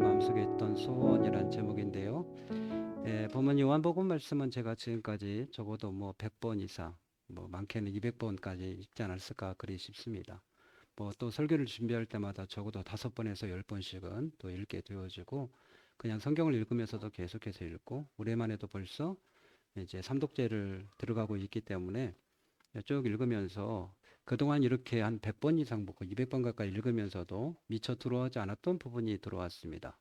마음속에 있던 소원이란 제목인데요. 보면 요한복음 말씀은 제가 지금까지 적어도 뭐 100번 이상, 뭐 많게는 200번까지 읽지 않았을까 그리 싶습니다. 뭐 또 설교를 준비할 때마다 적어도 5번에서 10번씩은 또 읽게 되어지고, 그냥 성경을 읽으면서도 계속해서 읽고, 올해만 해도 벌써 이제 삼독제를 들어가고 있기 때문에 쭉 읽으면서 그동안 이렇게 한 100번 이상 보고 200번 가까이 읽으면서도 미처 들어오지 않았던 부분이 들어왔습니다.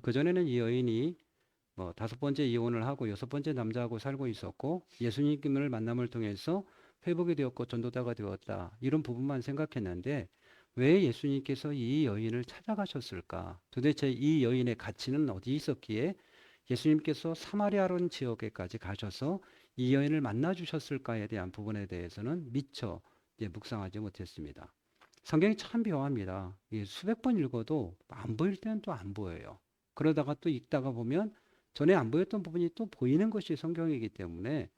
그전에는 이 여인이 뭐 5번째 이혼을 하고 6번째 남자하고 살고 있었고, 예수님을 만남을 통해서 회복이 되었고 전도자가 되었다, 이런 부분만 생각했는데, 왜 예수님께서 이 여인을 찾아가셨을까? 도대체 이 여인의 가치는 어디 있었기에 예수님께서 사마리아론 지역에까지 가셔서 이 여인을 만나 주셨을까에 대한 부분에 대해서는 미처 묵상하지 못했습니다. 성경이 참 묘합니다. 수백 번 읽어도 안 보일 때는 또 안 보여요. 그러다가 또 읽다가 보면 전에 안 보였던 부분이 또 보이는 것이 성경이기 때문에,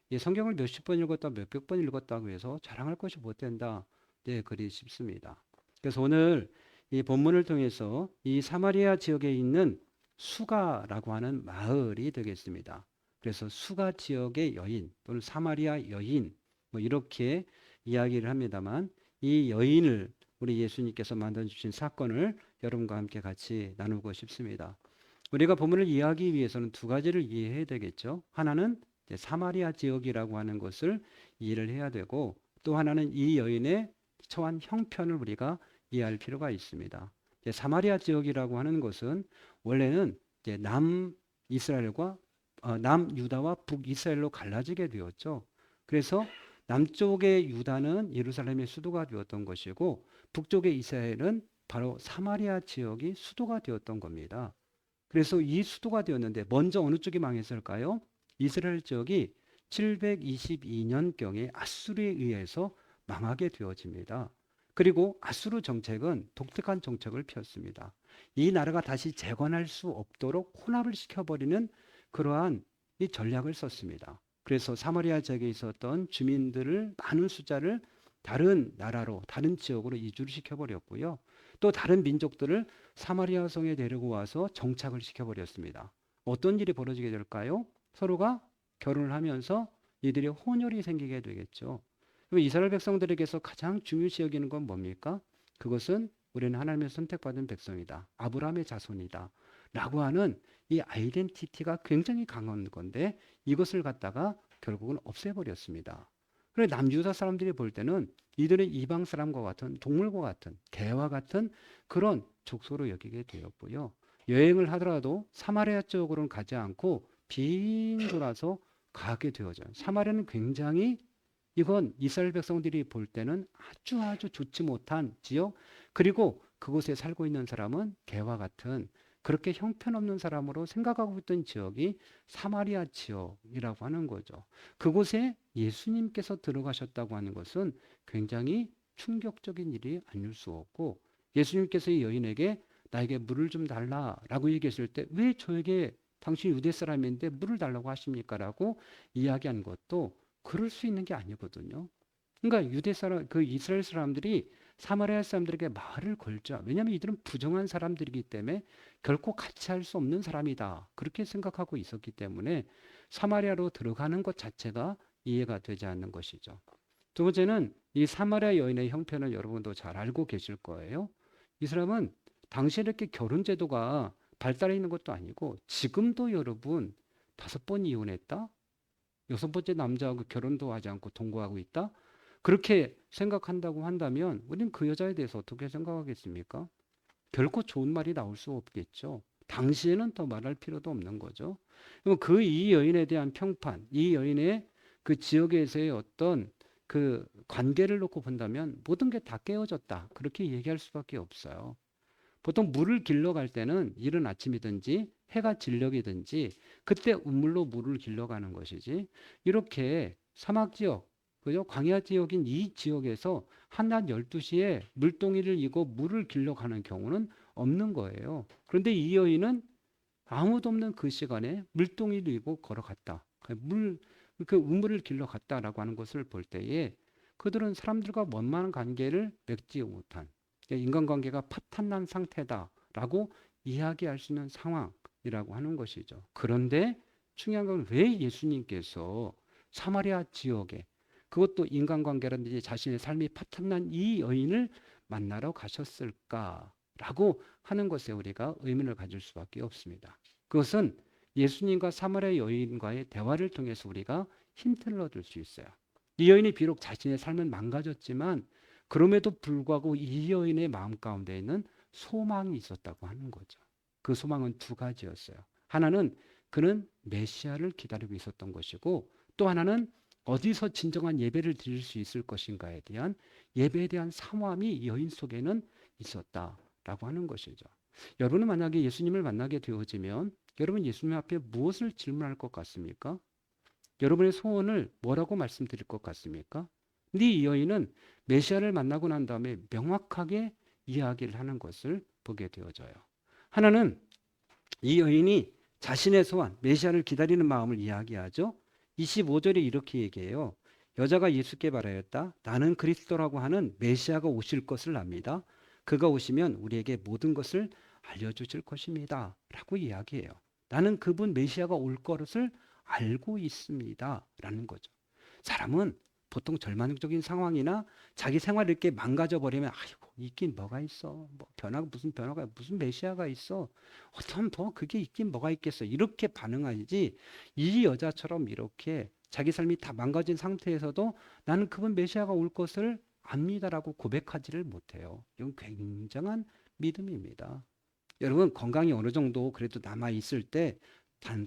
이 성경을 몇십 번 읽었다 몇백 번 읽었다고 해서 자랑할 것이 못 된다, 네, 그리 싶습니다. 그래서 오늘 이 본문을 통해서 이 사마리아 지역에 있는 수가라고 하는 마을이 되겠습니다. 그래서 수가 지역의 여인 또는 사마리아 여인, 뭐 이렇게 이야기를 합니다만, 이 여인을 우리 예수님께서 만들어 주신 사건을 여러분과 함께 같이 나누고 싶습니다. 우리가 본문을 이해하기 위해서는 두 가지를 이해해야 되겠죠. 하나는 사마리아 지역이라고 하는 것을 이해를 해야 되고, 또 하나는 이 여인의 처한 형편을 우리가 이해할 필요가 있습니다. 사마리아 지역이라고 하는 것은 원래는 남이스라엘과 남유다와 북이스라엘로 갈라지게 되었죠. 그래서 남쪽의 유다는 예루살렘의 수도가 되었던 것이고, 북쪽의 이스라엘은 바로 사마리아 지역이 수도가 되었던 겁니다. 그래서 이 수도가 되었는데 먼저 어느 쪽이 망했을까요? 이스라엘 지역이 722년경에 아수르에 의해서 망하게 되어집니다. 그리고 아수르 정책은 독특한 정책을 폈습니다. 이 나라가 다시 재건할 수 없도록 혼합을 시켜버리는 그러한 이 전략을 썼습니다. 그래서 사마리아 지역에 있었던 주민들을 많은 숫자를 다른 나라로, 다른 지역으로 이주를 시켜버렸고요. 또 다른 민족들을 사마리아 성에 데리고 와서 정착을 시켜버렸습니다. 어떤 일이 벌어지게 될까요? 서로가 결혼을 하면서 이들의 혼혈이 생기게 되겠죠. 그럼 이스라엘 백성들에게서 가장 중요시 여기는 건 뭡니까? 그것은 우리는 하나님의 선택받은 백성이다, 아브라함의 자손이다 라고 하는 이 아이덴티티가 굉장히 강한 건데, 이것을 갖다가 결국은 없애버렸습니다. 그래, 남유다 사람들이 볼 때는 이들은 이방 사람과 같은, 동물과 같은, 개와 같은 그런 족속으로 여기게 되었고요. 여행을 하더라도 사마리아 쪽으로는 가지 않고 빈 돌아서 가게 되어져요. 사마리아는 굉장히, 이건 이스라엘 백성들이 볼 때는 아주 아주 좋지 못한 지역, 그리고 그곳에 살고 있는 사람은 개와 같은 그렇게 형편없는 사람으로 생각하고 있던 지역이 사마리아 지역이라고 하는 거죠. 그곳에 예수님께서 들어가셨다고 하는 것은 굉장히 충격적인 일이 아닐 수 없고, 예수님께서 이 여인에게 나에게 물을 좀 달라라고 얘기했을 때, 왜 저에게 당신이 유대 사람인데 물을 달라고 하십니까? 라고 이야기한 것도 그럴 수 있는 게 아니거든요. 그러니까 유대 사람, 그 이스라엘 사람들이 사마리아 사람들에게 말을 걸자. 왜냐하면 이들은 부정한 사람들이기 때문에 결코 같이 할 수 없는 사람이다, 그렇게 생각하고 있었기 때문에 사마리아로 들어가는 것 자체가 이해가 되지 않는 것이죠. 두 번째는 이 사마리아 여인의 형편을 여러분도 잘 알고 계실 거예요. 이 사람은 당시 이렇게 결혼 제도가 발달해 있는 것도 아니고, 지금도 여러분 5번 이혼했다? 6번째 남자하고 결혼도 하지 않고 동거하고 있다? 그렇게 생각한다고 한다면 우리는 그 여자에 대해서 어떻게 생각하겠습니까? 결코 좋은 말이 나올 수 없겠죠. 당시에는 더 말할 필요도 없는 거죠. 그럼 그 이 여인에 대한 평판, 이 여인의 그 지역에서의 어떤 그 관계를 놓고 본다면 모든 게 다 깨어졌다, 그렇게 얘기할 수밖에 없어요. 보통 물을 길러 갈 때는 이른 아침이든지 해가 진녘이든지 그때 우물로 물을 길러 가는 것이지, 이렇게 사막 지역, 그죠? 광야 지역인 이 지역에서 한낮 12시에 물동이를 이고 물을 길러 가는 경우는 없는 거예요. 그런데 이 여인은 아무도 없는 그 시간에 물동이를 이고 걸어갔다. 그 우물을 길러 갔다라고 하는 것을 볼 때에, 그들은 사람들과 원만한 관계를 맺지 못한, 인간관계가 파탄난 상태다라고 이야기할 수 있는 상황이라고 하는 것이죠. 그런데 중요한 건 왜 예수님께서 사마리아 지역에, 그것도 인간관계라든지 자신의 삶이 파탄난 이 여인을 만나러 가셨을까라고 하는 것에 우리가 의문을 가질 수밖에 없습니다. 그것은 예수님과 사마리아 여인과의 대화를 통해서 우리가 힌트를 얻을 수 있어요. 이 여인이 비록 자신의 삶은 망가졌지만 그럼에도 불구하고 이 여인의 마음 가운데에는 소망이 있었다고 하는 거죠. 그 소망은 두 가지였어요. 하나는 그는 메시아를 기다리고 있었던 것이고, 또 하나는 어디서 진정한 예배를 드릴 수 있을 것인가에 대한 예배에 대한 사모함이 이 여인 속에는 있었다라고 하는 것이죠. 여러분은 만약에 예수님을 만나게 되어지면 여러분 예수님 앞에 무엇을 질문할 것 같습니까? 여러분의 소원을 뭐라고 말씀드릴 것 같습니까? 근데 이 여인은 메시아를 만나고 난 다음에 명확하게 이야기를 하는 것을 보게 되어져요. 하나는 이 여인이 자신의 소원, 메시아를 기다리는 마음을 이야기하죠. 25절에 이렇게 얘기해요. 여자가 예수께 말하였다. 나는 그리스도라고 하는 메시아가 오실 것을 압니다. 그가 오시면 우리에게 모든 것을 알려주실 것입니다. 라고 이야기해요. 나는 그분 메시아가 올 것을 알고 있습니다. 라는 거죠. 사람은 보통 절망적인 상황이나 자기 생활을 이렇게 망가져 버리면 아이고 있긴 뭐가 있어. 뭐 변화가 무슨 변화가 무슨 메시아가 있어. 어떤 뭐 그게 있긴 뭐가 있겠어. 이렇게 반응하지. 이 여자처럼 이렇게 자기 삶이 다 망가진 상태에서도 나는 그분 메시아가 올 것을 압니다라고 고백하지를 못해요. 이건 굉장한 믿음입니다. 여러분 건강이 어느 정도 그래도 남아 있을 때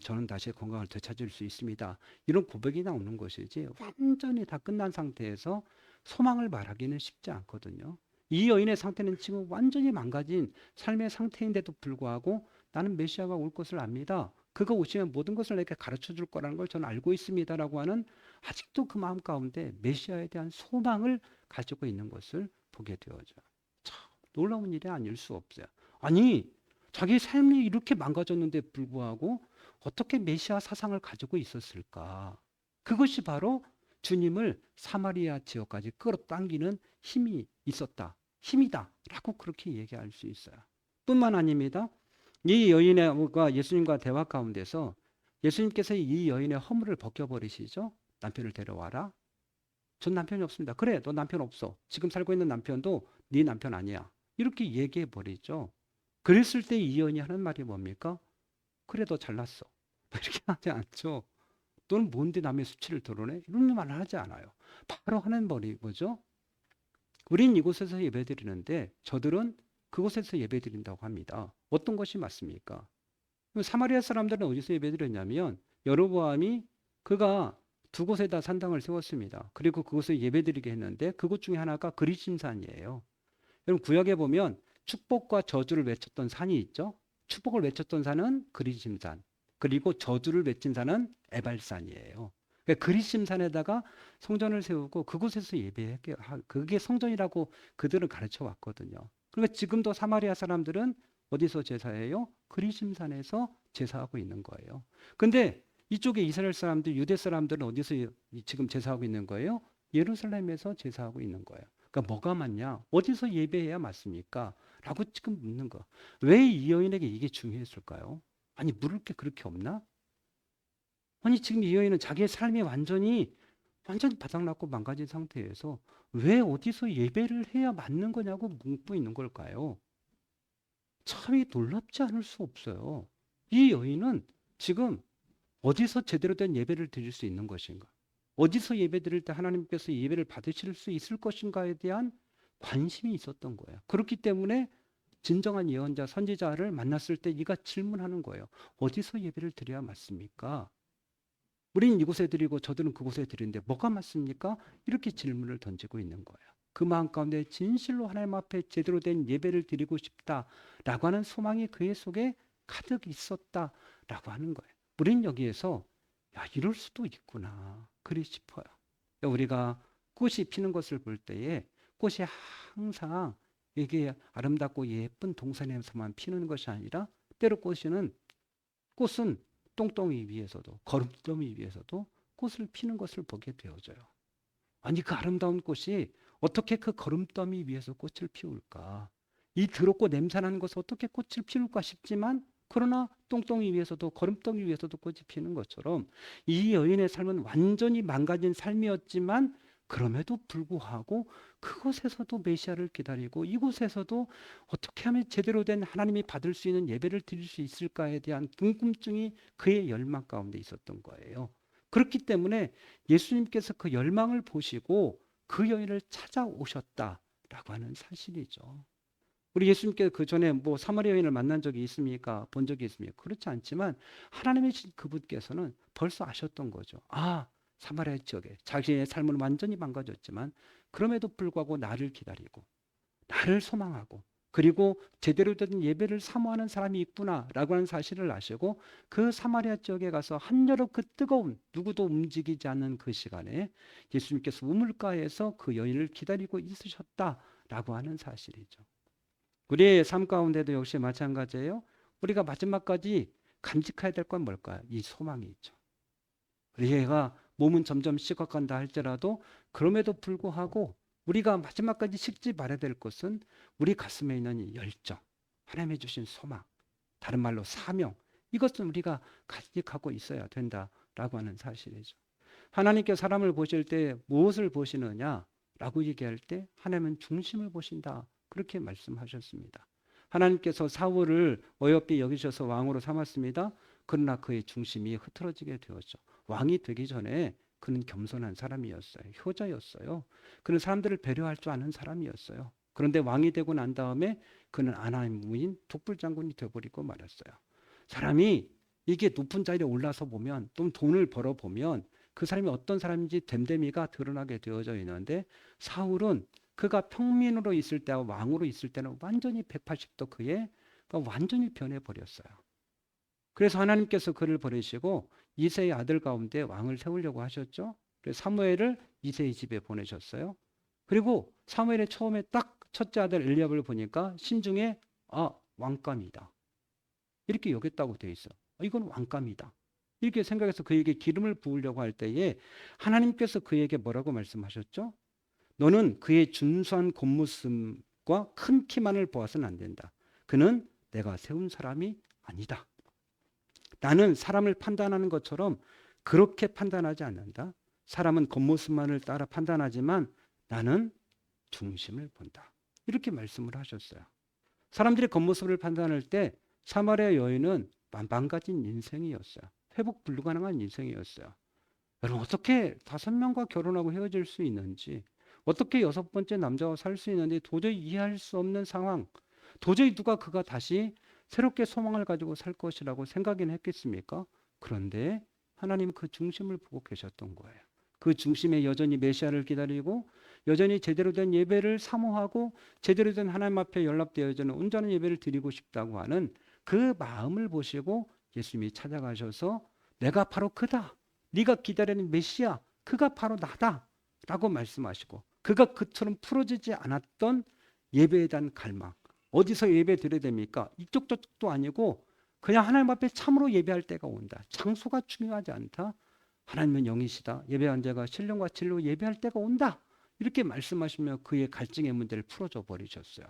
저는 다시 건강을 되찾을 수 있습니다. 이런 고백이 나오는 것이지 완전히 다 끝난 상태에서 소망을 말하기는 쉽지 않거든요. 이 여인의 상태는 지금 완전히 망가진 삶의 상태인데도 불구하고 나는 메시아가 올 것을 압니다. 그가 오시면 모든 것을 내게 가르쳐 줄 거라는 걸 저는 알고 있습니다라고 하는 아직도 그 마음 가운데 메시아에 대한 소망을 가지고 있는 것을 보게 되어져요. 참 놀라운 일이 아닐 수 없어요. 아니 자기 삶이 이렇게 망가졌는데 불구하고 어떻게 메시아 사상을 가지고 있었을까? 그것이 바로 주님을 사마리아 지역까지 끌어당기는 힘이 있었다. 힘이다. 라고 그렇게 얘기할 수 있어요. 뿐만 아닙니다. 이 여인과 예수님과 대화 가운데서 예수님께서 이 여인의 허물을 벗겨버리시죠. 남편을 데려와라. 전 남편이 없습니다. 그래, 너 남편 없어. 지금 살고 있는 남편도 네 남편 아니야. 이렇게 얘기해 버리죠. 그랬을 때 이 여인이 하는 말이 뭡니까? 그래, 너 잘났어. 이렇게 하지 않죠. 또는 뭔데 남의 수치를 드러내? 이런 말을 하지 않아요. 바로 하는 말이 뭐죠? 우린 이곳에서 예배드리는데 저들은 그곳에서 예배드린다고 합니다. 어떤 것이 맞습니까? 사마리아 사람들은 어디서 예배드렸냐면 여로보암이 그가 두 곳에다 산당을 세웠습니다. 그리고 그곳에 예배드리게 했는데 그곳 중에 하나가 그리심산이에요. 여러분 구약에 보면 축복과 저주를 외쳤던 산이 있죠. 축복을 외쳤던 산은 그리심산, 그리고 저주를 외친 산은 에발산이에요. 그러니까 그리심산에다가 성전을 세우고 그곳에서 예배하게 그게 성전이라고 그들은 가르쳐 왔거든요. 그러니까 지금도 사마리아 사람들은 어디서 제사해요? 그리심산에서 제사하고 있는 거예요. 근데 이쪽에 이스라엘 사람들, 유대 사람들은 어디서 지금 제사하고 있는 거예요? 예루살렘에서 제사하고 있는 거예요. 그러니까 뭐가 맞냐? 어디서 예배해야 맞습니까? 라고 지금 묻는 거. 왜 이 여인에게 이게 중요했을까요? 아니, 물을 게 그렇게 없나? 아니, 지금 이 여인은 자기의 삶이 완전히 바닥났고 망가진 상태에서 왜 어디서 예배를 해야 맞는 거냐고 묻고 있는 걸까요? 참이 놀랍지 않을 수 없어요. 이 여인은 지금 어디서 제대로 된 예배를 드릴 수 있는 것인가? 어디서 예배 드릴 때 하나님께서 예배를 받으실 수 있을 것인가에 대한 관심이 있었던 거예요. 그렇기 때문에 진정한 예언자, 선지자를 만났을 때 네가 질문하는 거예요. 어디서 예배를 드려야 맞습니까? 우리는 이곳에 드리고 저들은 그곳에 드리는데 뭐가 맞습니까? 이렇게 질문을 던지고 있는 거예요. 그 마음 가운데 진실로 하나님 앞에 제대로 된 예배를 드리고 싶다라고 하는 소망이 그의 속에 가득 있었다라고 하는 거예요. 우리는 여기에서 야, 이럴 수도 있구나. 그리 싶어요. 우리가 꽃이 피는 것을 볼 때에 꽃이 항상 이게 아름답고 예쁜 동산에서만 피는 것이 아니라 때로 꽃은 똥덩이 위에서도 거름더미 위에서도 꽃을 피는 것을 보게 되어져요. 아니 그 아름다운 꽃이 어떻게 그 거름더미 위에서 꽃을 피울까? 이 더럽고 냄새나는 것을 어떻게 꽃을 피울까 싶지만 그러나 똥덩이 위에서도 거름덩이 위에서도 꽃이 피는 것처럼 이 여인의 삶은 완전히 망가진 삶이었지만 그럼에도 불구하고 그곳에서도 메시아를 기다리고 이곳에서도 어떻게 하면 제대로 된 하나님이 받을 수 있는 예배를 드릴 수 있을까에 대한 궁금증이 그의 열망 가운데 있었던 거예요. 그렇기 때문에 예수님께서 그 열망을 보시고 그 여인을 찾아오셨다라고 하는 사실이죠. 우리 예수님께서 그 전에 뭐 사마리아 여인을 만난 적이 있습니까? 본 적이 있습니까? 그렇지 않지만 하나님의 그분께서는 벌써 아셨던 거죠. 아, 사마리아 지역에 자신의 삶은 완전히 망가졌지만 그럼에도 불구하고 나를 기다리고 나를 소망하고 그리고 제대로 된 예배를 사모하는 사람이 있구나라고 하는 사실을 아시고 그 사마리아 지역에 가서 한여름 그 뜨거운 누구도 움직이지 않는 그 시간에 예수님께서 우물가에서 그 여인을 기다리고 있으셨다라고 하는 사실이죠. 우리의 삶 가운데도 역시 마찬가지예요. 우리가 마지막까지 간직해야 될 건 뭘까요? 이 소망이 있죠. 우리가 몸은 점점 식어간다 할지라도 그럼에도 불구하고 우리가 마지막까지 식지 말아야 될 것은 우리 가슴에 있는 이 열정, 하나님이 주신 소망, 다른 말로 사명, 이것은 우리가 간직하고 있어야 된다라고 하는 사실이죠. 하나님께 사람을 보실 때 무엇을 보시느냐라고 얘기할 때 하나님은 중심을 보신다. 그렇게 말씀하셨습니다. 하나님께서 사울을 어여삐 여기셔서 왕으로 삼았습니다. 그러나 그의 중심이 흐트러지게 되었죠. 왕이 되기 전에 그는 겸손한 사람이었어요. 효자였어요. 그는 사람들을 배려할 줄 아는 사람이었어요. 그런데 왕이 되고 난 다음에 그는 아나무인 독불장군이 되어버리고 말았어요. 사람이 이게 높은 자리에 올라서 보면 또 돈을 벌어 보면 그 사람이 어떤 사람인지 됨됨이가 드러나게 되어져 있는데 사울은 그가 평민으로 있을 때와 왕으로 있을 때는 완전히 180도 그의 완전히 변해버렸어요. 그래서 하나님께서 그를 버리시고 이새의 아들 가운데 왕을 세우려고 하셨죠. 그래서 사무엘을 이새의 집에 보내셨어요. 그리고 사무엘의 처음에 딱 첫째 아들 엘리압을 보니까 심중에 왕감이다. 이렇게 여겼다고 되어 있어. 이건 왕감이다. 이렇게 생각해서 그에게 기름을 부으려고 할 때에 하나님께서 그에게 뭐라고 말씀하셨죠? 너는 그의 준수한 겉모습과 큰 키만을 보아서는 안 된다. 그는 내가 세운 사람이 아니다. 나는 사람을 판단하는 것처럼 그렇게 판단하지 않는다. 사람은 겉모습만을 따라 판단하지만 나는 중심을 본다. 이렇게 말씀을 하셨어요. 사람들이 겉모습을 판단할 때 사마리아 여인은 망가진 인생이었어요. 회복 불가능한 인생이었어요. 여러분 어떻게 5명과 결혼하고 헤어질 수 있는지 어떻게 6번째 남자와 살 수 있는지 도저히 이해할 수 없는 상황. 도저히 누가 그가 다시 새롭게 소망을 가지고 살 것이라고 생각이나 했겠습니까? 그런데 하나님 그 중심을 보고 계셨던 거예요. 그 중심에 여전히 메시아를 기다리고 여전히 제대로 된 예배를 사모하고 제대로 된 하나님 앞에 연락되어지는 온전한 예배를 드리고 싶다고 하는 그 마음을 보시고 예수님이 찾아가셔서 내가 바로 그다. 네가 기다리는 메시아 그가 바로 나다. 라고 말씀하시고 그가 그처럼 풀어지지 않았던 예배에 대한 갈망. 어디서 예배 드려야 됩니까? 이쪽 저쪽도 아니고 그냥 하나님 앞에 참으로 예배할 때가 온다. 장소가 중요하지 않다. 하나님은 영이시다. 예배한 자가 신령과 진리로 예배할 때가 온다. 이렇게 말씀하시며 그의 갈증의 문제를 풀어줘 버리셨어요.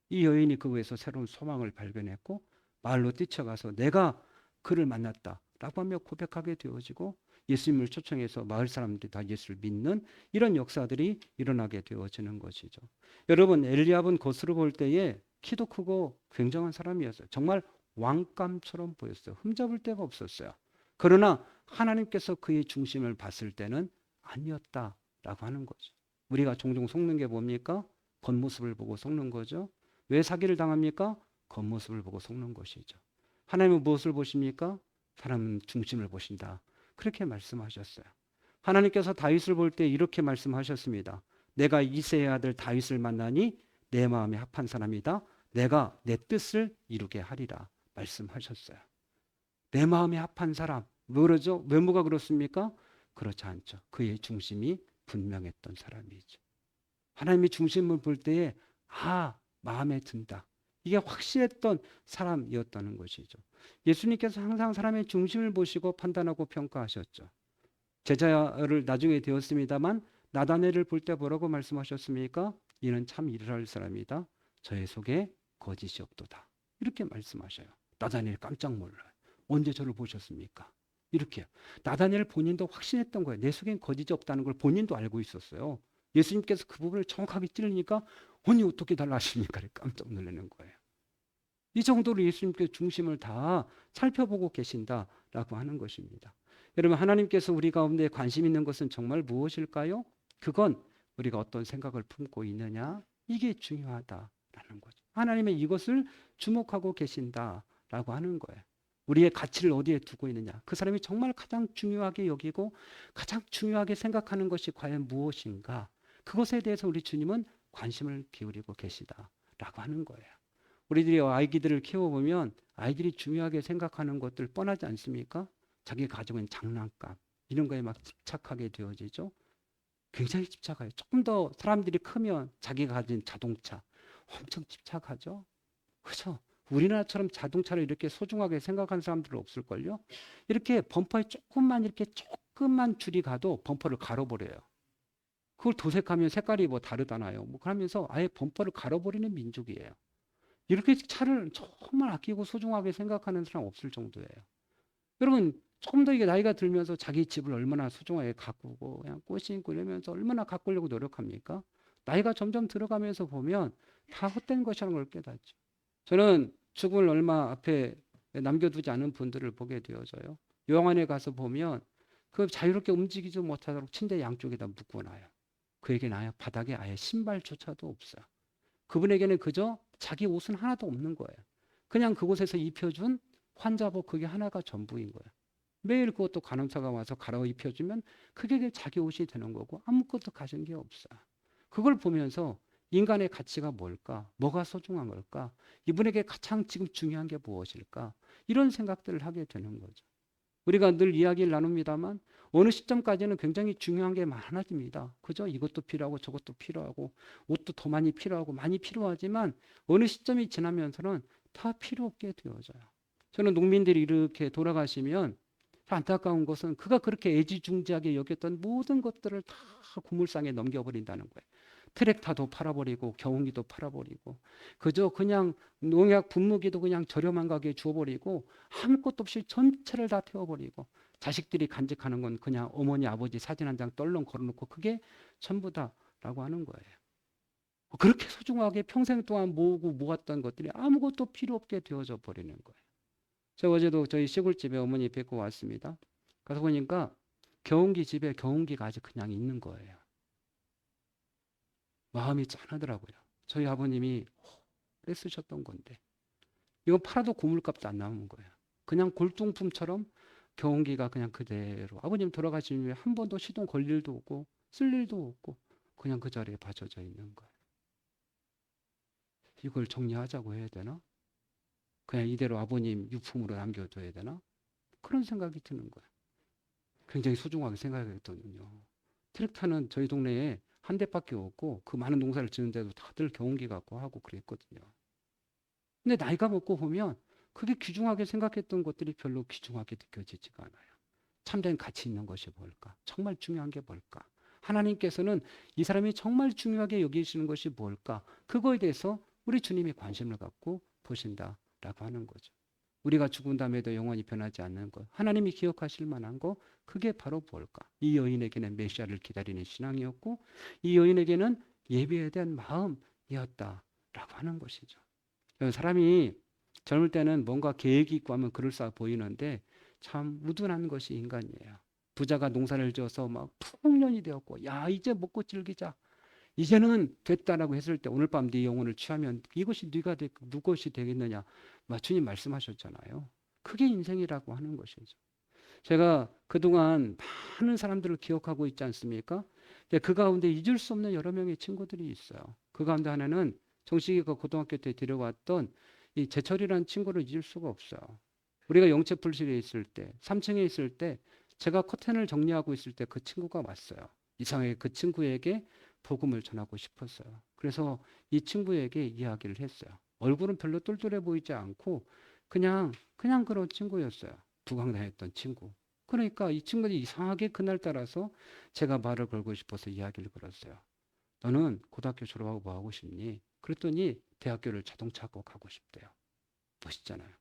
이 여인이 그곳에서 새로운 소망을 발견했고 마을로 뛰쳐가서 내가 그를 만났다라고 하며 고백하게 되어지고 예수님을 초청해서 마을 사람들이 다 예수를 믿는 이런 역사들이 일어나게 되어지는 것이죠. 여러분 엘리압은 겉으로 볼 때에 키도 크고 굉장한 사람이었어요. 정말 왕감처럼 보였어요. 흠잡을 데가 없었어요. 그러나 하나님께서 그의 중심을 봤을 때는 아니었다라고 하는 거죠. 우리가 종종 속는 게 뭡니까? 겉모습을 보고 속는 거죠. 왜 사기를 당합니까? 겉모습을 보고 속는 것이죠. 하나님은 무엇을 보십니까? 사람은 중심을 보신다. 그렇게 말씀하셨어요. 하나님께서 다윗을 볼 때 이렇게 말씀하셨습니다. 내가 이새의 아들 다윗을 만나니 내 마음에 합한 사람이다. 내가 내 뜻을 이루게 하리라 말씀하셨어요. 내 마음에 합한 사람. 왜 그러죠? 외모가 그렇습니까? 그렇지 않죠. 그의 중심이 분명했던 사람이죠. 하나님의 중심을 볼 때에 마음에 든다. 이게 확실했던 사람이었다는 것이죠. 예수님께서 항상 사람의 중심을 보시고 판단하고 평가하셨죠. 제자를 나중에 되었습니다만 나다넬을 볼 때 뭐라고 말씀하셨습니까? 이는 참 일을 할 사람이다. 저의 속에 거짓이 없도다. 이렇게 말씀하셔요. 나다니엘이 깜짝 놀라요. 언제 저를 보셨습니까? 이렇게요. 나다니엘 본인도 확신했던 거예요. 내 속엔 거짓이 없다는 걸 본인도 알고 있었어요. 예수님께서 그 부분을 정확하게 찌르니까 아니 어떻게 달라하십니까? 깜짝 놀라는 거예요. 이 정도로 예수님께서 중심을 다 살펴보고 계신다라고 하는 것입니다. 여러분 하나님께서 우리 가운데 관심 있는 것은 정말 무엇일까요? 그건 우리가 어떤 생각을 품고 있느냐 이게 중요하다라는 거죠. 하나님은 이것을 주목하고 계신다라고 하는 거예요. 우리의 가치를 어디에 두고 있느냐 그 사람이 정말 가장 중요하게 여기고 가장 중요하게 생각하는 것이 과연 무엇인가 그것에 대해서 우리 주님은 관심을 기울이고 계시다라고 하는 거예요. 우리들이 아이들을 키워보면 아이들이 중요하게 생각하는 것들 뻔하지 않습니까? 자기 가정은 장난감 이런 거에 막 집착하게 되어지죠. 굉장히 집착해요. 조금 더 사람들이 크면 자기가 가진 자동차 엄청 집착하죠. 그렇죠? 우리나라처럼 자동차를 이렇게 소중하게 생각하는 사람들은 없을걸요. 이렇게 범퍼에 조금만 줄이 가도 범퍼를 갈아버려요. 그걸 도색하면 색깔이 뭐 다르잖아요. 뭐 그러면서 아예 범퍼를 갈아버리는 민족이에요. 이렇게 차를 정말 아끼고 소중하게 생각하는 사람 없을 정도예요. 여러분 조금 더 이게 나이가 들면서 자기 집을 얼마나 소중하게 가꾸고 그냥 꽃 심고 이러면서 얼마나 가꾸려고 노력합니까? 나이가 점점 들어가면서 보면 다 헛된 것이라는 걸 깨닫죠. 저는 죽을 얼마 앞에 남겨두지 않은 분들을 보게 되어져요. 요양원에 가서 보면 그 자유롭게 움직이지 못하도록 침대 양쪽에다 묶어놔요. 그에게는 아예 바닥에 아예 신발조차도 없어요. 그분에게는 그저 자기 옷은 하나도 없는 거예요. 그냥 그곳에서 입혀준 환자복 그게 하나가 전부인 거예요. 매일 그것도 간호사가 와서 갈아입혀주면 그게 자기 옷이 되는 거고 아무것도 가진 게 없어요. 그걸 보면서 인간의 가치가 뭘까? 뭐가 소중한 걸까? 이분에게 가장 지금 중요한 게 무엇일까? 이런 생각들을 하게 되는 거죠. 우리가 늘 이야기를 나눕니다만 어느 시점까지는 굉장히 중요한 게 많아집니다. 그죠? 이것도 필요하고 저것도 필요하고 옷도 더 많이 필요하지만 어느 시점이 지나면서는 다 필요 없게 되어져요. 저는 농민들이 이렇게 돌아가시면 안타까운 것은 그가 그렇게 애지중지하게 여겼던 모든 것들을 다 고물상에 넘겨버린다는 거예요. 트랙터도 팔아버리고 경운기도 팔아버리고 그저 그냥 농약 분무기도 그냥 저렴한 가격에 주어버리고 아무것도 없이 전체를 다 태워버리고 자식들이 간직하는 건 그냥 어머니 아버지 사진 한 장 떨렁 걸어놓고 그게 전부다라고 하는 거예요. 그렇게 소중하게 평생 동안 모으고 모았던 것들이 아무것도 필요 없게 되어져 버리는 거예요. 저 어제도 저희 시골집에 어머니 뵙고 왔습니다. 가서 보니까 경운기 집에 경운기가 아직 그냥 있는 거예요. 마음이 짠하더라고요. 저희 아버님이 오래 쓰셨던 건데 이건 팔아도 고물값도 안 나오는 거예요. 그냥 골동품처럼 경운기가 그냥 그대로 아버님 돌아가신 후에 한 번도 시동 걸 일도 없고 쓸 일도 없고 그냥 그 자리에 받쳐져 있는 거예요. 이걸 정리하자고 해야 되나? 그냥 이대로 아버님 유품으로 남겨둬야 되나? 그런 생각이 드는 거예요. 굉장히 소중하게 생각했거든요. 트랙터는 저희 동네에 한 대밖에 없고 그 많은 농사를 짓는데도 다들 경운기 갖고 하고 그랬거든요. 근데 나이가 먹고 보면 그게 귀중하게 생각했던 것들이 별로 귀중하게 느껴지지가 않아요. 참된 가치 있는 것이 뭘까? 정말 중요한 게 뭘까? 하나님께서는 이 사람이 정말 중요하게 여기시는 것이 뭘까? 그거에 대해서 우리 주님이 관심을 갖고 보신다라고 하는 거죠. 우리가 죽은 다음에도 영원히 변하지 않는 것, 하나님이 기억하실 만한 것, 그게 바로 뭘까? 이 여인에게는 메시아를 기다리는 신앙이었고 이 여인에게는 예배에 대한 마음이었다라고 하는 것이죠. 사람이 젊을 때는 뭔가 계획이 있고 하면 그럴싸해 보이는데 참 우둔한 것이 인간이에요. 부자가 농사를 지어서 막 풍년이 되었고 야 이제 먹고 즐기자. 이제는 됐다라고 했을 때 오늘 밤 네 영혼을 취하면 이것이 네가 누것이 되겠느냐. 주님 말씀하셨잖아요. 그게 인생이라고 하는 것이죠. 제가 그동안 많은 사람들을 기억하고 있지 않습니까? 그 가운데 잊을 수 없는 여러 명의 친구들이 있어요. 그 가운데 하나는 정식이가 고등학교 때 데려왔던 이 제철이라는 친구를 잊을 수가 없어요. 우리가 영채풀실에 있을 때, 3층에 있을 때 제가 커튼을 정리하고 있을 때 그 친구가 왔어요. 이상하게 그 친구에게 복음을 전하고 싶었어요. 그래서 이 친구에게 이야기를 했어요. 얼굴은 별로 똘똘해 보이지 않고 그냥 그런 친구였어요. 부강당했던 친구. 그러니까 이 친구들이 이상하게 그날 따라서 제가 말을 걸고 싶어서 이야기를 걸었어요. 너는 고등학교 졸업하고 뭐 하고 싶니? 그랬더니 대학교를 자동차학과 가고 싶대요. 멋있잖아요.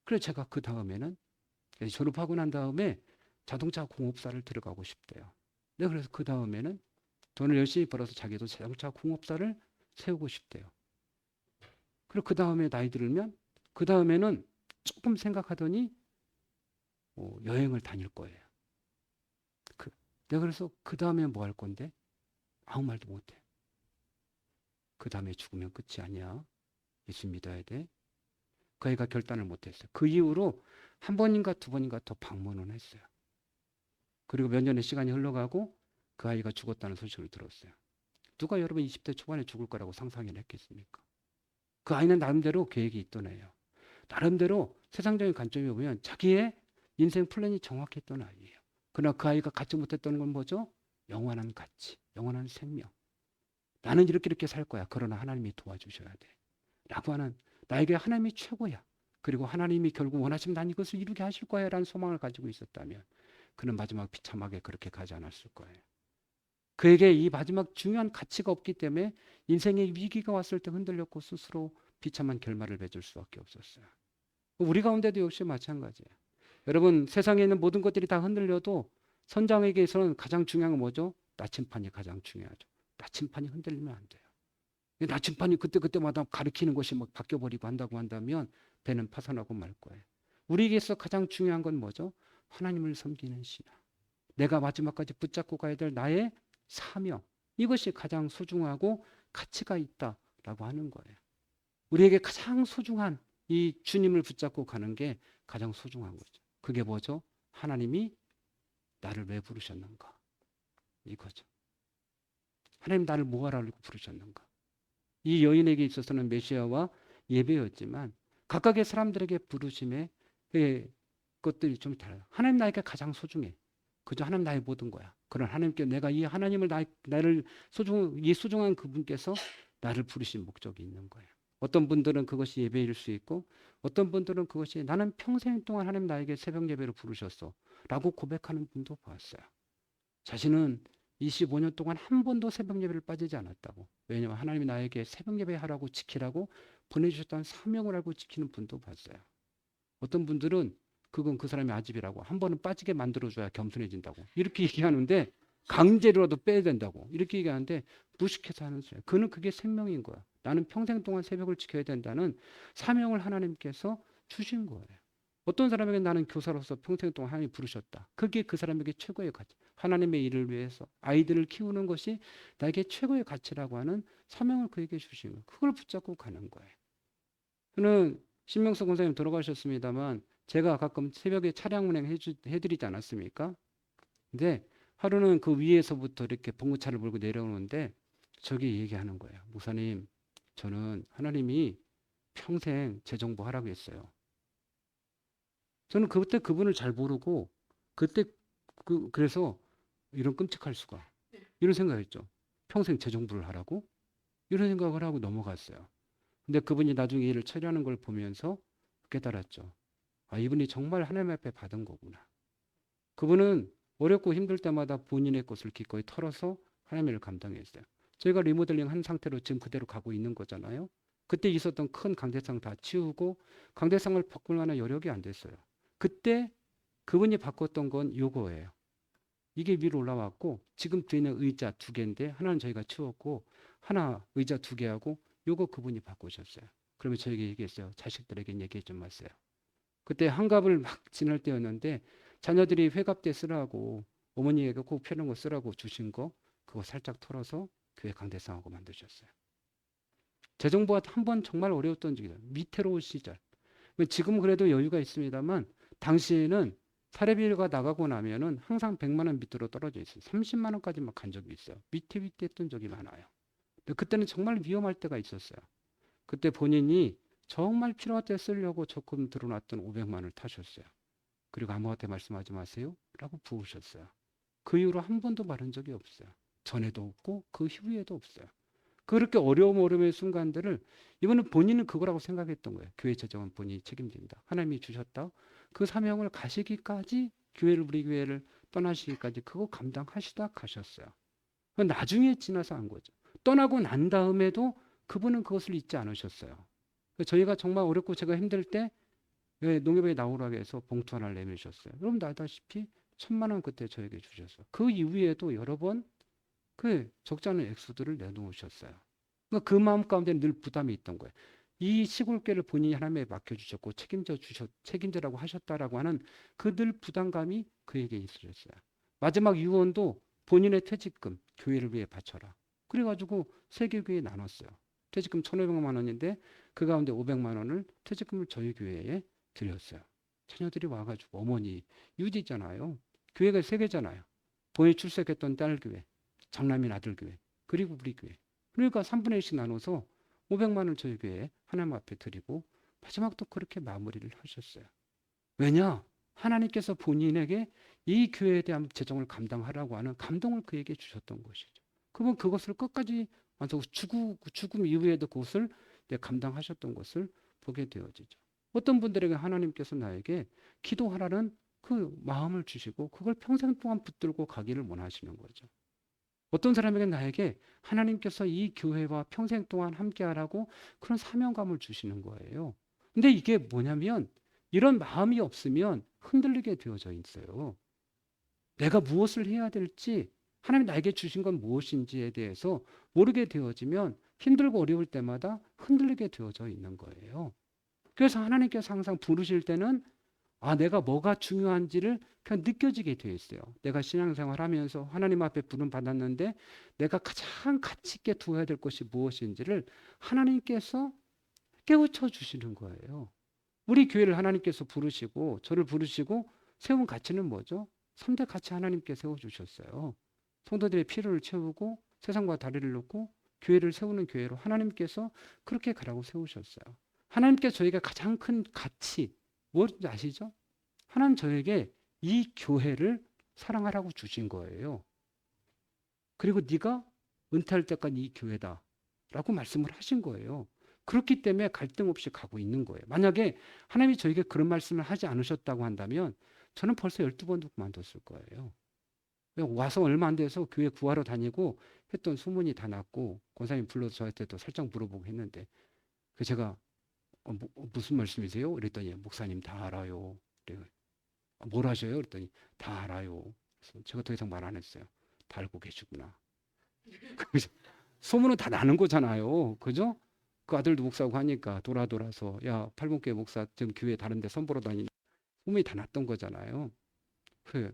그래서 제가 그 다음에는 졸업하고 난 다음에 자동차 공업사를 들어가고 싶대요. 네, 그래서 그 다음에는 돈을 열심히 벌어서 자기도 자동차 공업사를 세우고 싶대요. 그리고 그 다음에 나이 들면 그 다음에는 조금 생각하더니 여행을 다닐 거예요. 내가 그래서 그 다음에 뭐 할 건데 아무 말도 못해. 그 다음에 죽으면 끝이 아니야. 예수 믿어야 돼. 그 아이가 결단을 못했어요. 그 이후로 한 번인가 두 번인가 더 방문을 했어요. 그리고 몇 년의 시간이 흘러가고 그 아이가 죽었다는 소식을 들었어요. 누가 여러분 20대 초반에 죽을 거라고 상상을 했겠습니까? 그 아이는 나름대로 계획이 있던 애예요. 나름대로 세상적인 관점에 보면 자기의 인생 플랜이 정확했던 아이예요. 그러나 그 아이가 갖지 못했던 건 뭐죠? 영원한 가치, 영원한 생명. 나는 이렇게 살 거야. 그러나 하나님이 도와주셔야 돼. 라고 하는 나에게 하나님이 최고야. 그리고 하나님이 결국 원하시면 난 이것을 이루게 하실 거야 라는 소망을 가지고 있었다면 그는 마지막 비참하게 그렇게 가지 않았을 거예요. 그에게 이 마지막 중요한 가치가 없기 때문에 인생의 위기가 왔을 때 흔들렸고 스스로 비참한 결말을 맺을 수밖에 없었어요. 우리 가운데도 역시 마찬가지예요. 여러분 세상에 있는 모든 것들이 다 흔들려도 선장에게서는 가장 중요한 건 뭐죠? 나침판이 가장 중요하죠. 나침판이 흔들리면 안 돼요. 나침판이 그때마다 가리키는 것이 막 바뀌어버리고 한다고 한다면 배는 파산하고 말 거예요. 우리에게서 가장 중요한 건 뭐죠? 하나님을 섬기는 신앙. 내가 마지막까지 붙잡고 가야 될 나의 사명. 이것이 가장 소중하고 가치가 있다라고 하는 거예요. 우리에게 가장 소중한 이 주님을 붙잡고 가는 게 가장 소중한 거죠. 그게 뭐죠? 하나님이 나를 왜 부르셨는가? 이거죠. 하나님 나를 뭐하라고 부르셨는가? 이 여인에게 있어서는 메시아와 예배였지만 각각의 사람들에게 부르심의 것들이 좀 달라요. 하나님 나에게 가장 소중해. 그저 하나님 나의 모든 거야. 그런 하나님께 내가 이 하나님을 나를 이 소중한 그분께서 나를 부르신 목적이 있는 거예요. 어떤 분들은 그것이 예배일 수 있고 어떤 분들은 그것이 나는 평생 동안 하나님 나에게 새벽 예배로 부르셨어 라고 고백하는 분도 봤어요. 자신은 25년 동안 한 번도 새벽 예배를 빠지지 않았다고. 왜냐하면 하나님이 나에게 새벽 예배하라고 지키라고 보내주셨다는 사명을 알고 지키는 분도 봤어요. 어떤 분들은 그건 그 사람의 아집이라고 한 번은 빠지게 만들어줘야 겸손해진다고 이렇게 얘기하는데 강제로라도 빼야 된다고 이렇게 얘기하는데 무식해서 하는 소리예요. 그는 그게 생명인 거야. 나는 평생 동안 새벽을 지켜야 된다는 사명을 하나님께서 주신 거예요. 어떤 사람에게 나는 교사로서 평생 동안 하나님이 부르셨다. 그게 그 사람에게 최고의 가치. 하나님의 일을 위해서 아이들을 키우는 것이 나에게 최고의 가치라고 하는 사명을 그에게 주신 거예요. 그걸 붙잡고 가는 거예요. 저는 신명수 권사님 돌아가셨습니다만 제가 가끔 새벽에 차량 운행 해드리지 않았습니까? 근데 하루는 그 위에서부터 이렇게 봉고차를 몰고 내려오는데 저기 얘기하는 거예요. 목사님, 저는 하나님이 평생 재정부 하라고 했어요. 저는 그때 그분을 잘 모르고 그때 그래서 이런 끔찍할 수가 이런 생각했죠. 평생 재정부를 하라고? 이런 생각을 하고 넘어갔어요. 근데 그분이 나중에 일을 처리하는 걸 보면서 깨달았죠. 아, 이분이 정말 하나님 앞에 받은 거구나. 그분은 어렵고 힘들 때마다 본인의 것을 기꺼이 털어서 하나님의 일을 감당했어요. 저희가 리모델링 한 상태로 지금 그대로 가고 있는 거잖아요. 그때 있었던 큰 강대상 다 치우고 강대상을 바꿀 만한 여력이 안 됐어요. 그때 그분이 바꿨던 건 요거예요. 이게 위로 올라왔고 지금 뒤에는 의자 2개인데 하나는 저희가 치웠고 하나 의자 2개하고 요거 그분이 바꾸셨어요. 그러면 저에게 얘기했어요. 자식들에게 얘기하지 마세요. 그때 한갑을 막 지날 때였는데 자녀들이 회갑 때 쓰라고 어머니에게 꼭 필요한 거 쓰라고 주신 거 그거 살짝 털어서 교회 강대상하고 만드셨어요. 재정부가 한 번 정말 어려웠던 적이다. 위태로운 시절. 지금 그래도 여유가 있습니다만 당시에는 사례비가 나가고 나면은 항상 100만 원 밑으로 떨어져 있어요. 30만 원까지 막 간 적이 있어요. 위태했던 적이 많아요. 근데 그때는 정말 위험할 때가 있었어요. 그때 본인이 정말 필요할 때 쓰려고 적금 들어놨던 500만 원을 타셨어요. 그리고 아무한테 말씀하지 마세요 라고 부으셨어요. 그 이후로 한 번도 말한 적이 없어요. 전에도 없고 그 이후에도 없어요. 그렇게 어려움의 순간들을 이번은 본인은 그거라고 생각했던 거예요. 교회 재정은 본인이 책임진다. 하나님이 주셨다. 그 사명을 가시기까지 우리 교회를 떠나시기까지 그거 감당하시다 가셨어요. 나중에 지나서 한 거죠. 떠나고 난 다음에도 그분은 그것을 잊지 않으셨어요. 저희가 정말 어렵고 제가 힘들 때 농협에 나오라고 해서 봉투 하나를 내밀으셨어요. 여러분 알다시피 1,000만 원 그때 저에게 주셨어요. 그 이후에도 여러 번 그 적지 않은 액수들을 내놓으셨어요. 그러니까 그 마음 가운데 늘 부담이 있던 거예요. 이 시골교회를 본인이 하나님에 맡겨주셨고 책임져라고 하셨다라고 하는 그 늘 부담감이 그에게 있으셨어요. 마지막 유언도 본인의 퇴직금 교회를 위해 바쳐라. 그래가지고 세 개 교회에 나눴어요. 퇴직금 1,500만 원인데 그 가운데 500만 원을 퇴직금을 저희 교회에 드렸어요. 자녀들이 와가지고 어머니 유지잖아요. 교회가 세 개잖아요. 본인이 출석했던 딸 교회, 장남인 아들 교회, 그리고 우리 교회. 그러니까 3분의 1씩 나눠서 500만 원을 저희 교회에 하나님 앞에 드리고 마지막도 그렇게 마무리를 하셨어요. 왜냐? 하나님께서 본인에게 이 교회에 대한 재정을 감당하라고 하는 감동을 그에게 주셨던 것이죠. 그분 그것을 끝까지 완성 죽음 이후에도 그것을 감당하셨던 것을 보게 되어지죠. 어떤 분들에게 하나님께서 나에게 기도하라는 그 마음을 주시고 그걸 평생 동안 붙들고 가기를 원하시는 거죠. 어떤 사람에게 나에게 하나님께서 이 교회와 평생 동안 함께하라고 그런 사명감을 주시는 거예요. 근데 이게 뭐냐면 이런 마음이 없으면 흔들리게 되어져 있어요. 내가 무엇을 해야 될지 하나님 나에게 주신 건 무엇인지에 대해서 모르게 되어지면 힘들고 어려울 때마다 흔들리게 되어져 있는 거예요. 그래서 하나님께서 항상 부르실 때는 내가 뭐가 중요한지를 그냥 느껴지게 돼 있어요. 내가 신앙생활 하면서 하나님 앞에 부름 받았는데 내가 가장 가치 있게 두어야 될 것이 무엇인지를 하나님께서 깨우쳐 주시는 거예요. 우리 교회를 하나님께서 부르시고 저를 부르시고 세운 가치는 뭐죠? 3대 가치 하나님께 세워주셨어요. 성도들의 필요를 채우고 세상과 다리를 놓고 교회를 세우는 교회로 하나님께서 그렇게 가라고 세우셨어요. 하나님께서 저희가 가장 큰 가치 무엇인지 아시죠? 하나님 저에게 이 교회를 사랑하라고 주신 거예요. 그리고 네가 은퇴할 때까지 이 교회다 라고 말씀을 하신 거예요. 그렇기 때문에 갈등 없이 가고 있는 거예요. 만약에 하나님이 저에게 그런 말씀을 하지 않으셨다고 한다면 저는 벌써 12번도 그만뒀을 거예요. 와서 얼마 안 돼서 교회 구하러 다니고 했던 소문이 다 났고 권사님 불러서 저한테도 살짝 물어보고 했는데 제가 무슨 말씀이세요? 그랬더니 목사님 다 알아요. 뭘 하셔요? 그랬더니 다 알아요. 그래서 제가 더 이상 말 안 했어요. 다 알고 계시구나. 소문은 다 나는 거잖아요. 그죠? 그 아들도 목사고 하니까 돌아서 야 팔봉교회 목사 지금 교회 다른 데 선보러 다니는 소문이 다 났던 거잖아요. 그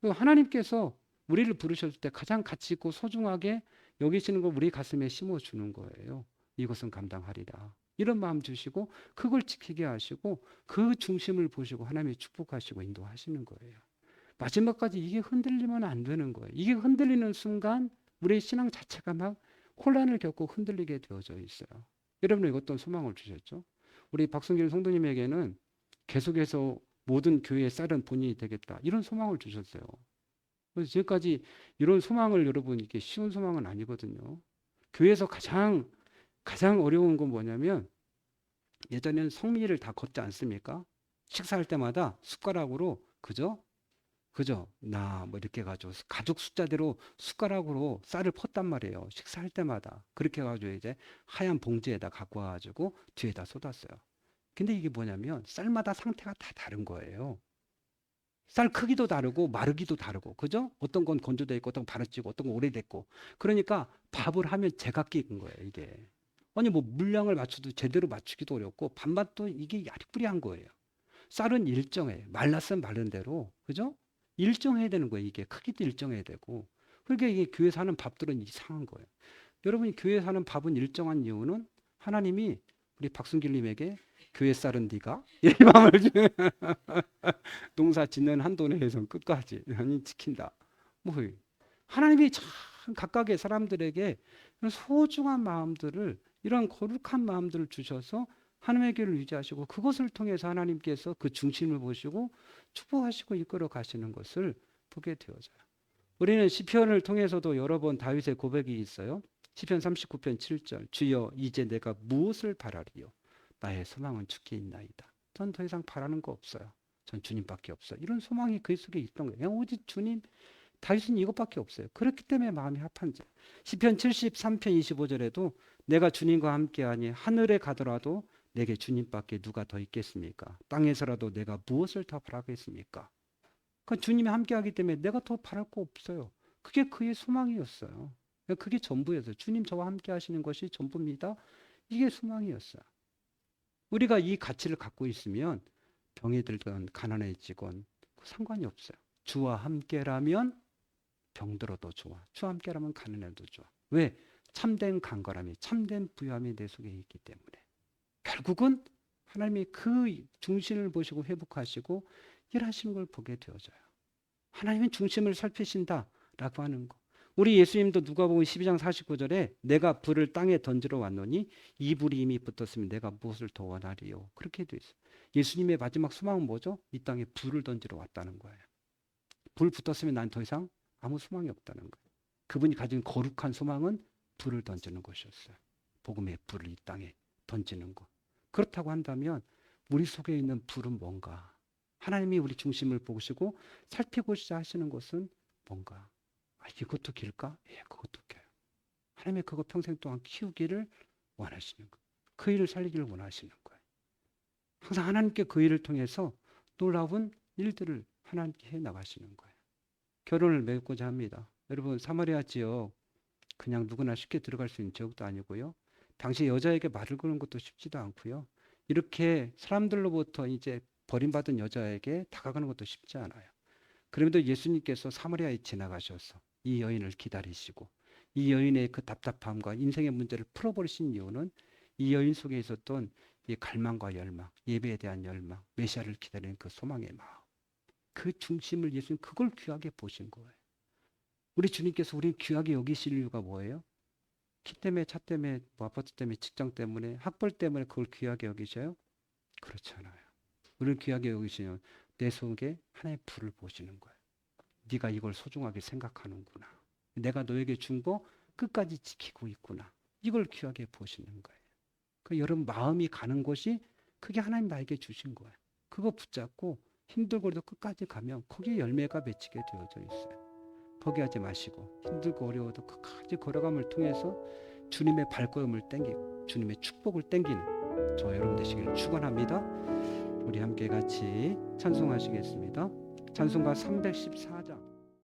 하나님께서 우리를 부르셨을 때 가장 가치 있고 소중하게 여기시는 걸 우리 가슴에 심어주는 거예요. 이것은 감당하리라. 이런 마음 주시고 그걸 지키게 하시고 그 중심을 보시고 하나님이 축복하시고 인도하시는 거예요. 마지막까지 이게 흔들리면 안 되는 거예요. 이게 흔들리는 순간 우리의 신앙 자체가 막 혼란을 겪고 흔들리게 되어져 있어요. 여러분은 어떤 소망을 주셨죠? 우리 박성길 성도님에게는 계속해서 모든 교회의 쌀은 본인이 되겠다. 이런 소망을 주셨어요. 그래서 지금까지 이런 소망을 여러분 이게 쉬운 소망은 아니거든요. 교회에서 가장 어려운 건 뭐냐면 예전에는 성미를 다 걷지 않습니까? 식사할 때마다 숟가락으로 그죠? 나 뭐 이렇게 가지고 가족 숫자대로 숟가락으로 쌀을 펐단 말이에요. 식사할 때마다 그렇게 해가지고 이제 하얀 봉지에다 갖고 와가지고 뒤에다 쏟았어요. 근데 이게 뭐냐면 쌀마다 상태가 다 다른 거예요. 쌀 크기도 다르고 마르기도 다르고 그죠? 어떤 건 건조돼 있고 어떤 건 바르지고 어떤 건 오래됐고 그러니까 밥을 하면 제각기인 거예요 이게. 아니 뭐 물량을 맞춰도 제대로 맞추기도 어렵고 밥맛도 이게 야리꾸리한 거예요. 쌀은 일정해. 말랐으면 마른 대로 그죠? 일정해야 되는 거예요 이게. 크기도 일정해야 되고 그러니까 이게 교회에서 하는 밥들은 이상한 거예요. 여러분이 교회에서 하는 밥은 일정한 이유는 하나님이 우리 박순길님에게 교회 쌀은 네가 이 마음을 농사 짓는 한도 내에서 끝까지 아니 지킨다. 뭐 하나님이 참 각각의 사람들에게 소중한 마음들을 이런 거룩한 마음들을 주셔서 하나님의 길을 유지하시고 그것을 통해서 하나님께서 그 중심을 보시고 축복하시고 이끌어 가시는 것을 보게 되어져요. 우리는 시편을 통해서도 여러 번 다윗의 고백이 있어요. 시편 39편 7절 주여 이제 내가 무엇을 바라리요 나의 소망은 주께 있나이다. 전 더 이상 바라는 거 없어요. 전 주님밖에 없어요. 이런 소망이 그 속에 있던 거예요. 오직 주님 다윗은 이것밖에 없어요. 그렇기 때문에 마음이 합한지. 시편 73편 25절에도 내가 주님과 함께하니 하늘에 가더라도 내게 주님밖에 누가 더 있겠습니까? 땅에서라도 내가 무엇을 더 바라겠습니까? 그 주님이 함께하기 때문에 내가 더 바랄 거 없어요. 그게 그의 소망이었어요. 그게 전부였어요. 주님 저와 함께 하시는 것이 전부입니다. 이게 소망이었어요. 우리가 이 가치를 갖고 있으면 병이 들건 가난해지건 상관이 없어요. 주와 함께라면 병들어도 좋아. 주와 함께라면 가난해도 좋아. 왜? 참된 간절함이, 참된 부요함이 내 속에 있기 때문에. 결국은 하나님이 그 중심을 보시고 회복하시고 일하시는 걸 보게 되어져요. 하나님은 중심을 살피신다라고 하는 거. 우리 예수님도 누가복음 12장 49절에 내가 불을 땅에 던지러 왔노니 이 불이 이미 붙었으면 내가 무엇을 더 원하리요. 그렇게 돼 있어요. 예수님의 마지막 소망은 뭐죠? 이 땅에 불을 던지러 왔다는 거예요. 불 붙었으면 난 더 이상 아무 소망이 없다는 거예요. 그분이 가진 거룩한 소망은 불을 던지는 것이었어요. 복음의 불을 이 땅에 던지는 것. 그렇다고 한다면 우리 속에 있는 불은 뭔가? 하나님이 우리 중심을 보시고 살피고자 하시는 것은 뭔가? 이것도 길까? 예, 그것도 켜요. 하나님의 그거 평생 동안 키우기를 원하시는 거예요. 그 일을 살리기를 원하시는 거예요. 항상 하나님께 그 일을 통해서 놀라운 일들을 하나님께 해 나가시는 거예요. 결혼을 맺고자 합니다. 여러분, 사마리아 지역 그냥 누구나 쉽게 들어갈 수 있는 지역도 아니고요. 당시 여자에게 말을 거는 것도 쉽지도 않고요. 이렇게 사람들로부터 이제 버림받은 여자에게 다가가는 것도 쉽지 않아요. 그럼에도 예수님께서 사마리아에 지나가셔서 이 여인을 기다리시고 이 여인의 그 답답함과 인생의 문제를 풀어버리신 이유는 이 여인 속에 있었던 이 갈망과 열망, 예배에 대한 열망, 메시아를 기다리는 그 소망의 마음. 그 중심을 예수님 그걸 귀하게 보신 거예요. 우리 주님께서 우리 귀하게 여기실 이유가 뭐예요? 키 때문에, 차 때문에, 뭐 아파트 때문에, 직장 때문에, 학벌 때문에 그걸 귀하게 여기셔요? 그렇지 않아요. 우리를 귀하게 여기시면 내 속에 하나의 불을 보시는 거예요. 네가 이걸 소중하게 생각하는구나. 내가 너에게 준 거 끝까지 지키고 있구나. 이걸 귀하게 보시는 거예요. 그 여러분 마음이 가는 곳이 그게 하나님 나에게 주신 거예요. 그거 붙잡고 힘들고도 끝까지 가면 거기에 열매가 맺히게 되어져 있어요. 포기하지 마시고 힘들고 어려워도 끝까지 걸어감을 통해서 주님의 발걸음을 땡기고 주님의 축복을 땡기는 저 여러분 되시기를 축원합니다. 우리 함께 같이 찬송하시겠습니다. 찬송가 314장